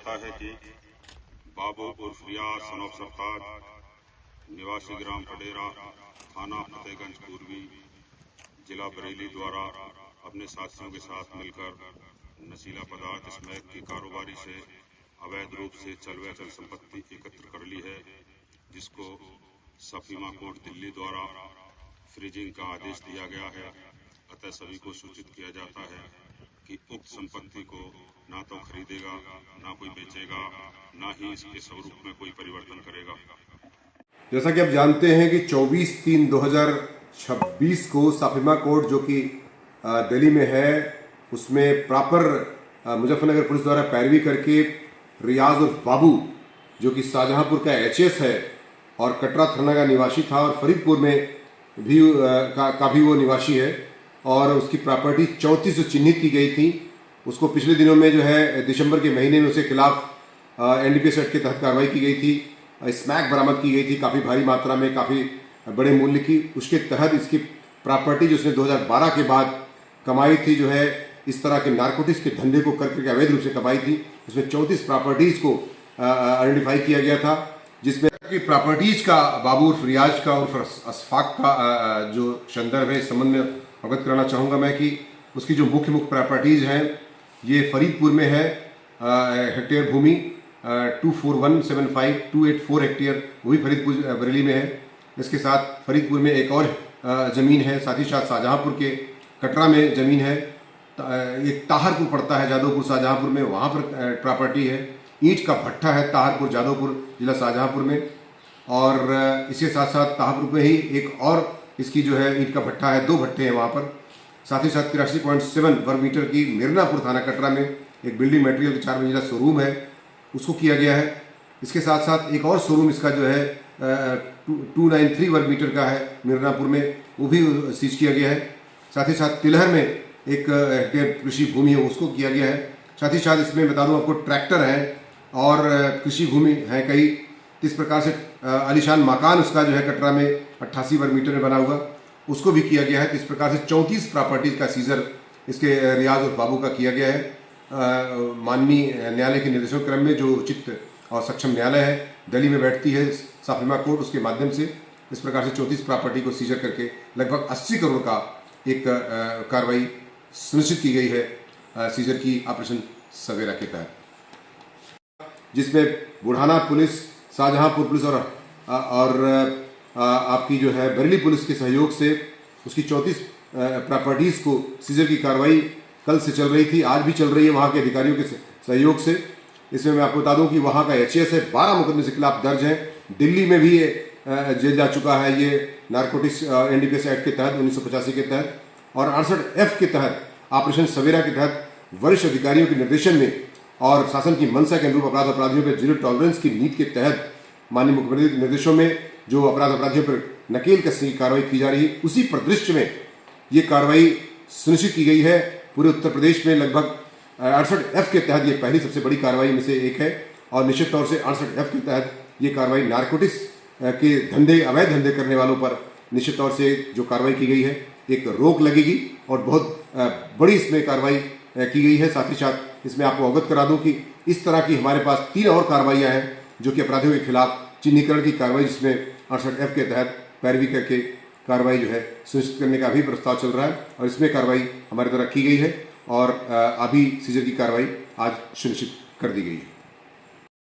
जाता है कि बाबू उर्फ रियाज सन ऑफ सरताज निवासी ग्राम पडेरा थाना फतेहगंज पूर्वी जिला बरेली द्वारा अपने साथियों के साथ मिलकर नशीला पदार्थ स्मैक की कारोबारी से अवैध रूप से चल संपत्ति एकत्र कर ली है, जिसको सफीमा कोर्ट दिल्ली द्वारा फ्रीजिंग का आदेश दिया गया है। अतः सभी को सूचित किया जाता है कि उक्त संपत्ति को ना तो खरीदेगा, ना कोई बेचेगा, ना ही इसके स्वरूप में कोई परिवर्तन करेगा। जैसा कि आप जानते हैं कि 24/3/2026 को सफीमा कोर्ट जो कि दिल्ली में है, उसमें प्रॉपर मुजफ्फरनगर पुलिस द्वारा पैरवी करके रियाज उर्फ बाबू जो कि शाहजहांपुर का एचएस है और कटरा थाना का निवासी था और फरीदपुर में भी का भी वो निवासी है, और उसकी प्रॉपर्टी 34 जो चिन्हित की गई थी, उसको पिछले दिनों में जो है दिसंबर के महीने में उसके खिलाफ एनडीपीएस एक्ट के तहत कार्रवाई की गई थी। स्मैक बरामद की गई थी काफ़ी भारी मात्रा में, काफ़ी बड़े मूल्य की। उसके तहत इसकी प्रॉपर्टी जो उसने 2012 के बाद कमाई थी, जो है इस तरह के नारकोटिक्स के धंधे को करके अवैध रूप से कमाई थी, उसमें 34 प्रॉपर्टीज़ को आइडेंटिफाई किया गया था, जिसमें कि प्रॉपर्टीज़ का बाबू उर्फ रियाज का उर्फ अशफाक का जो संदर्भ है, इस संबंध में अवगत कराना चाहूँगा मैं कि उसकी जो मुख्य प्रॉपर्टीज़ हैं ये फरीदपुर में है, हेक्टेयर भूमि 24175 284 हेक्टेयर, वो भी फरीदपुर बरेली में है। इसके साथ फरीदपुर में एक और ज़मीन है, साथ ही साथ शाहजहांपुर के कटरा में ज़मीन है, एक ताहरपुर पड़ता है जादवपुर शाहजहांपुर में, वहाँ पर प्रॉपर्टी है। ईंट का भट्ठा है ताहरपुर जादवपुर जिला शाहजहांपुर में, और इसके साथ साथ ताहरपुर में ही एक और इसकी जो है ईंट का भट्ठा है, 2 भट्टे हैं वहाँ पर। साथ ही साथ 83.7 वर्ग मीटर की मिर्नापुर थाना कटरा में एक बिल्डिंग मटेरियल का 4 मंजिला शोरूम है, उसको किया गया है। इसके साथ साथ एक और शोरूम इसका जो है 293 वर्ग मीटर का है मिर्नापुर में, वो भी सीज किया गया है। साथ ही साथ तिलहर में एक हेक्टेयर कृषि भूमि है, उसको किया गया है। साथ ही साथ इसमें बता दूं आपको ट्रैक्टर है और कृषि भूमि है कई। इस प्रकार से आलीशान मकान उसका जो है कटरा में 88 वर्ग मीटर में बना हुआ, उसको भी किया गया है। इस प्रकार से 34 प्रॉपर्टीज का सीजर इसके रियाज और बाबू का किया गया है। माननीय न्यायालय के निर्देशों क्रम में जो उचित और सक्षम न्यायालय है दिल्ली में बैठती है सफीमा कोर्ट, उसके माध्यम से इस प्रकार से 34 प्रॉपर्टी को सीजर करके लगभग 80 करोड़ का एक कार्रवाई सुनिश्चित की गई है सीजर की ऑपरेशन सवेरा के तहत, जिसमें बुढ़ाना पुलिस, शाहजहांपुर पुलिस और आपकी जो है बरेली पुलिस के सहयोग से उसकी 34 प्रॉपर्टीज़ को सीजर की कार्रवाई कल से चल रही थी, आज भी चल रही है वहाँ के अधिकारियों के सहयोग से। इसमें मैं आपको बता दूं कि वहाँ का एचएस है, 12 मुकदमे के खिलाफ दर्ज हैं। दिल्ली में भी जेल जा चुका है ये नारकोटिक्स एनडीपीएस एक्ट के तहत 1985 के तहत, और 68F के तहत ऑपरेशन सवेरा के तहत वरिष्ठ अधिकारियों के निर्देशन में और शासन की मंशा के अनुरूप अपराधियों पर जीरो टॉलरेंस की नीति के तहत माननीय मुख्यमंत्री के निर्देशों में जो अपराधियों पर नकेल कसने की कार्रवाई की जा रही है, उसी परिदृश्य में ये कार्रवाई सुनिश्चित की गई है। पूरे उत्तर प्रदेश में लगभग 68F के तहत ये पहली सबसे बड़ी कार्रवाई में से एक है, और निश्चित तौर से 68F के तहत ये कार्रवाई नारकोटिक्स के धंधे, अवैध धंधे करने वालों पर निश्चित तौर से जो कार्रवाई की गई है, एक रोक लगेगी और बहुत बड़ी इसमें कार्रवाई की गई है। साथ ही साथ इसमें आपको अवगत करा दूं कि इस तरह की हमारे पास 3 और कार्रवाइयाँ हैं जो कि अपराधियों के खिलाफ चिन्हीकरण की कार्रवाई, जिसमें 68F के तहत पैरवी करके कार्रवाई जो है सुनिश्चित करने का भी प्रस्ताव चल रहा है, और इसमें कार्रवाई हमारे द्वारा की गई है और अभी सीजर की कार्रवाई आज सुनिश्चित कर दी गई है।